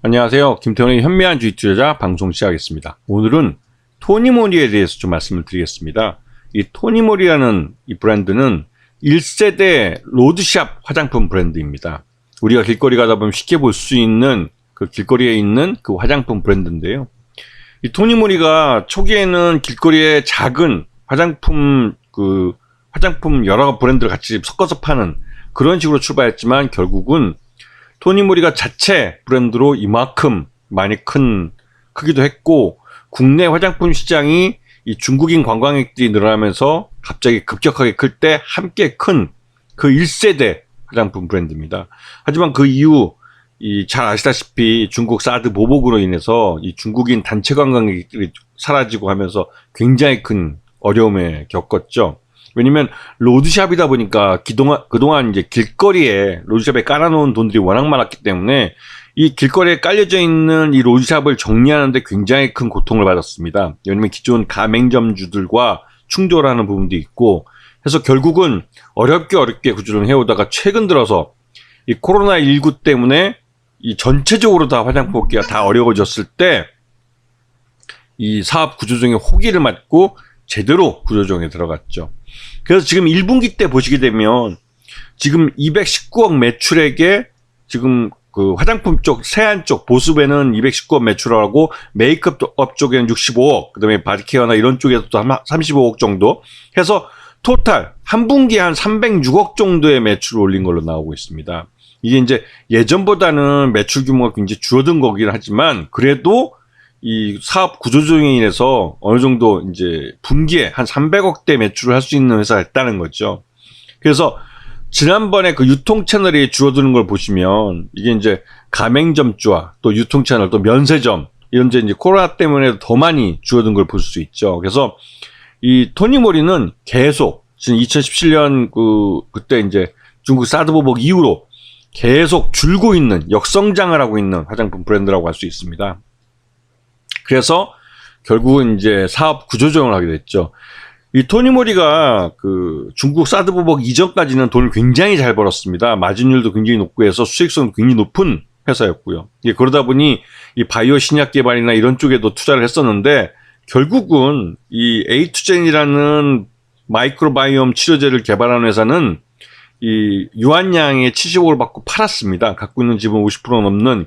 안녕하세요. 김태훈의 현명한 주식 투자자 방송 시작하겠습니다. 오늘은 토니모리에 대해서 좀 말씀을 드리겠습니다. 이 토니모리라는 이 브랜드는 1세대 로드샵 화장품 브랜드입니다. 우리가 길거리 가다 보면 쉽게 볼 수 있는 그 길거리에 있는 그 화장품 브랜드인데요. 이 토니모리가 초기에는 길거리에 작은 화장품 여러 브랜드를 같이 섞어서 파는 그런 식으로 출발했지만 결국은 토니모리가 자체 브랜드로 이만큼 많이 큰 크기도 했고, 국내 화장품 시장이 이 중국인 관광객들이 늘어나면서 갑자기 급격하게 클 때 함께 큰 그 1세대 화장품 브랜드입니다. 하지만 그 이후 잘 아시다시피 중국 사드 보복으로 인해서 이 중국인 단체 관광객들이 사라지고 하면서 굉장히 큰 어려움에 겪었죠. 왜냐면 로드샵이다 보니까 그동안 이제 길거리에 로드샵에 깔아놓은 돈들이 워낙 많았기 때문에 이 길거리에 깔려져 있는 이 로드샵을 정리하는데 굉장히 큰 고통을 받았습니다. 왜냐면 기존 가맹점주들과 충돌하는 부분도 있고 해서 결국은 어렵게 구조를 해오다가 최근 들어서 이 코로나19 때문에 이 전체적으로 다 화장품 업계가 다 어려워졌을 때 이 사업 구조조정의 호기를 맞고 제대로 구조조정에 들어갔죠. 그래서 지금 1분기 때 보시게 되면 지금 219억 매출액에 지금 그 화장품 쪽, 세안 쪽, 보습에는 219억 매출하고 메이크업 쪽에는 65억, 그 다음에 바디케어나 이런 쪽에서도 35억 정도 해서 토탈 한 분기에 한 306억 정도의 매출을 올린 걸로 나오고 있습니다. 이게 이제 예전보다는 매출 규모가 굉장히 줄어든 거긴 하지만 그래도 이 사업 구조조정에 인해서 어느 정도 이제 분기에 한 300억대 매출을 할 수 있는 회사였다는 거죠. 그래서 지난번에 그 유통 채널이 줄어드는 걸 보시면 이게 이제 가맹점주와 또 유통 채널 또 면세점 이런 이제 코로나 때문에 더 많이 줄어든 걸 볼 수 있죠. 그래서 이 토니모리는 계속 지금 2017년 그때 이제 중국 사드 보복 이후로 계속 줄고 있는 역성장을 하고 있는 화장품 브랜드라고 할 수 있습니다. 그래서 결국은 이제 사업 구조조정을 하게 됐죠. 이 토니모리가 그 중국 사드 보복 이전까지는 돈을 굉장히 잘 벌었습니다. 마진율도 굉장히 높고 해서 수익성도 굉장히 높은 회사였고요. 그러다 보니 이 바이오 신약 개발이나 이런 쪽에도 투자를 했었는데 결국은 이 에이투젠이라는 마이크로바이옴 치료제를 개발하는 회사는 이 유한양의 70억을 받고 팔았습니다. 갖고 있는 지분 50% 넘는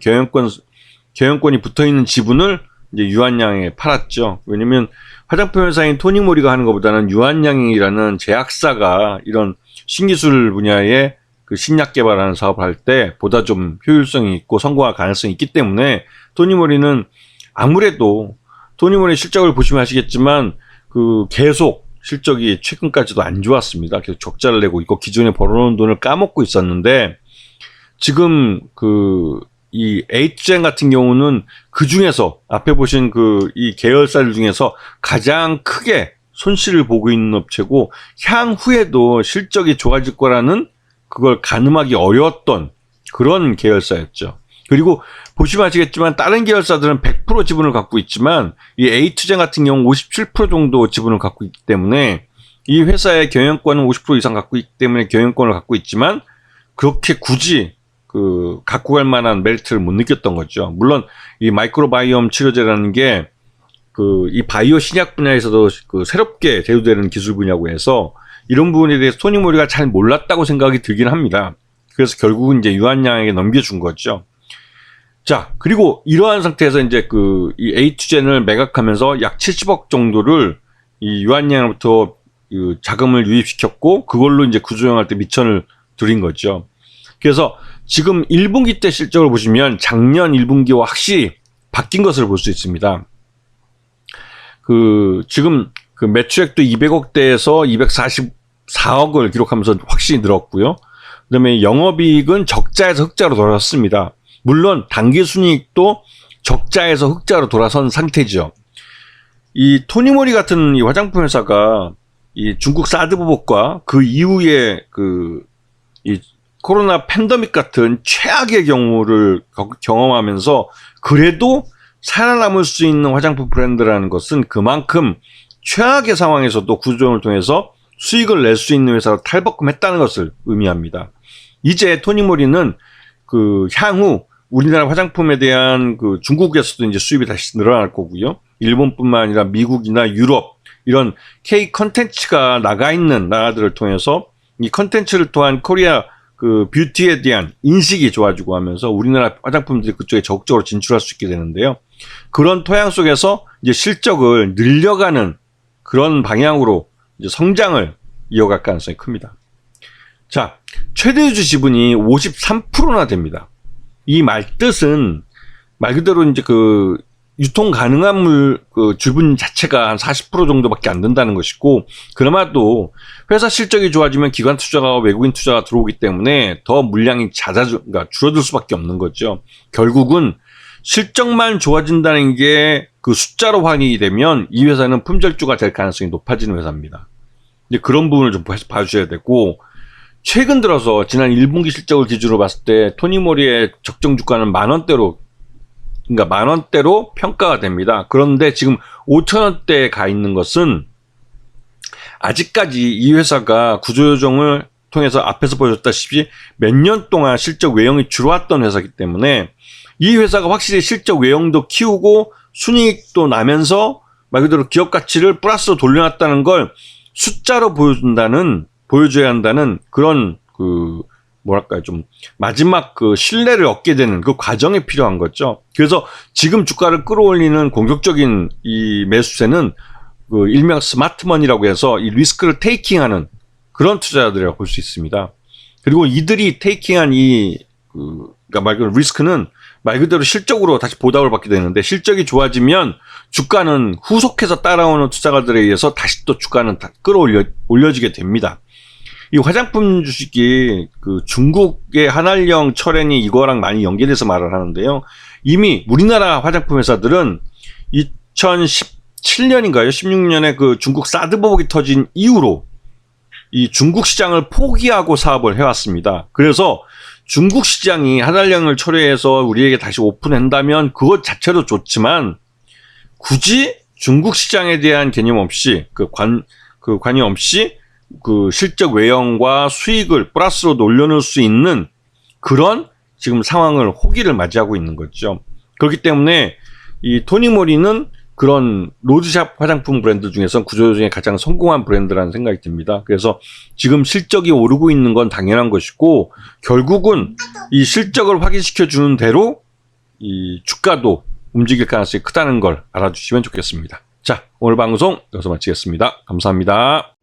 경영권이 붙어 있는 지분을 이제 유한양에 팔았죠. 왜냐면 화장품 회사인 토니모리가 하는 것보다는 유한양이라는 제약사가 이런 신기술 분야의 그 신약 개발하는 사업을 할 때 보다 좀 효율성이 있고 성공할 가능성이 있기 때문에 토니모리는 아무래도 토니모리 실적을 보시면 아시겠지만 그 계속 실적이 최근까지도 안 좋았습니다. 계속 적자를 내고 있고 기존에 벌어놓은 돈을 까먹고 있었는데 지금 이 에이투젠 같은 경우는 그 중에서 앞에 보신 이 계열사들 중에서 가장 크게 손실을 보고 있는 업체고 향후에도 실적이 좋아질 거라는 그걸 가늠하기 어려웠던 그런 계열사였죠. 그리고 보시면 아시겠지만 다른 계열사들은 100% 지분을 갖고 있지만 이 에이투젠 같은 경우 57% 정도 지분을 갖고 있기 때문에 이 회사의 경영권은 50% 이상 갖고 있기 때문에 경영권을 갖고 있지만 그렇게 굳이 갖고 갈 만한 메리트를 못 느꼈던 거죠. 물론 이 마이크로바이옴 치료제라는 게 이 바이오 신약 분야에서도 새롭게 대두되는 기술 분야고 해서 이런 부분에 대해서 토니모리가 잘 몰랐다고 생각이 들긴 합니다. 그래서 결국은 이제 유한양에게 넘겨준 거죠. 자, 그리고 이러한 상태에서 이제 이 에이투젠을 매각하면서 약 70억 정도를 이 유한양으로부터 자금을 유입시켰고 그걸로 이제 구조조정할 때 미천을 들인 거죠. 그래서 지금 1분기 때 실적을 보시면 작년 1분기와 확실히 바뀐 것을 볼 수 있습니다. 지금 매출액도 200억대에서 244억을 기록하면서 확실히 늘었고요. 그 다음에 영업이익은 적자에서 흑자로 돌아섰습니다. 물론 당기순이익도 적자에서 흑자로 돌아선 상태죠. 이 토니모리 같은 이 화장품 회사가 이 중국 사드 보복과 그 이후에 이 코로나 팬데믹 같은 최악의 경우를 경험하면서 그래도 살아남을 수 있는 화장품 브랜드라는 것은 그만큼 최악의 상황에서도 구조조정을 통해서 수익을 낼 수 있는 회사로 탈바꿈했다는 것을 의미합니다. 이제 토니모리는 향후 우리나라 화장품에 대한 그 중국에서도 이제 수입이 다시 늘어날 거고요. 일본뿐만 아니라 미국이나 유럽 이런 K 컨텐츠가 나가 있는 나라들을 통해서 이 컨텐츠를 통한 코리아 그 뷰티에 대한 인식이 좋아지고 하면서 우리나라 화장품들이 그쪽에 적극적으로 진출할 수 있게 되는데요. 그런 토양 속에서 이제 실적을 늘려가는 그런 방향으로 이제 성장을 이어갈 가능성이 큽니다. 자, 최대주 지분이 53%나 됩니다. 이 말뜻은 말 그대로 이제 그 유통 가능한 물 그 지분 자체가 한 40% 정도밖에 안 된다는 것이고, 그나마도 회사 실적이 좋아지면 기관 투자가 외국인 투자가 들어오기 때문에 더 물량이 그러니까 줄어들 수밖에 없는 거죠. 결국은 실적만 좋아진다는 게 그 숫자로 확인이 되면 이 회사는 품절주가 될 가능성이 높아지는 회사입니다. 이제 그런 부분을 좀 봐주셔야 되고, 최근 들어서 지난 1분기 실적을 기준으로 봤을 때 토니모리의 적정 주가는 그러니까 10,000원대로 평가가 됩니다. 그런데 지금 5,000원대에 가 있는 것은 아직까지 이 회사가 구조조정을 통해서 앞에서 보여줬다시피 몇 년 동안 실적 외형이 줄어왔던 회사이기 때문에 이 회사가 확실히 실적 외형도 키우고 순이익도 나면서 말 그대로 기업 가치를 플러스로 돌려놨다는 걸 숫자로 보여줘야 한다는 그런 뭐랄까요, 좀 마지막 그 신뢰를 얻게 되는 그 과정이 필요한 거죠. 그래서 지금 주가를 끌어올리는 공격적인 이 매수세는 그 일명 스마트머니라고 해서 이 리스크를 테이킹하는 그런 투자자들이라고 볼 수 있습니다. 그리고 이들이 테이킹한 그러니까 말 그대로 리스크는 말 그대로 실적으로 다시 보답을 받게 되는데, 실적이 주가는 후속해서 따라오는 투자가들에 의해서 다시 또 주가는 다 올려지게 됩니다. 이 화장품 주식이 그 중국의 한알령 철엔이 이거랑 많이 연계돼서 말을 하는데요. 이미 우리나라 화장품 회사들은 2017년인가요? 16년에 그 중국 사드 보복이 터진 이후로 이 중국 시장을 포기하고 사업을 해왔습니다. 그래서 중국 시장이 한알령을 철회해서 우리에게 다시 오픈한다면 그것 자체도 좋지만, 굳이 중국 시장에 대한 개념 없이 관여 없이 그 실적 외형과 수익을 플러스로 올려놓을 수 있는 그런 지금 상황을 호기를 맞이하고 있는 거죠. 그렇기 때문에 이 토니모리는 그런 로드샵 화장품 브랜드 중에서 구조조정에 가장 성공한 브랜드라는 생각이 듭니다. 그래서 지금 실적이 오르고 있는 건 당연한 것이고, 결국은 이 실적을 확인시켜 주는 대로 이 주가도 움직일 가능성이 크다는 걸 알아주시면 좋겠습니다. 자, 오늘 방송 여기서 마치겠습니다. 감사합니다.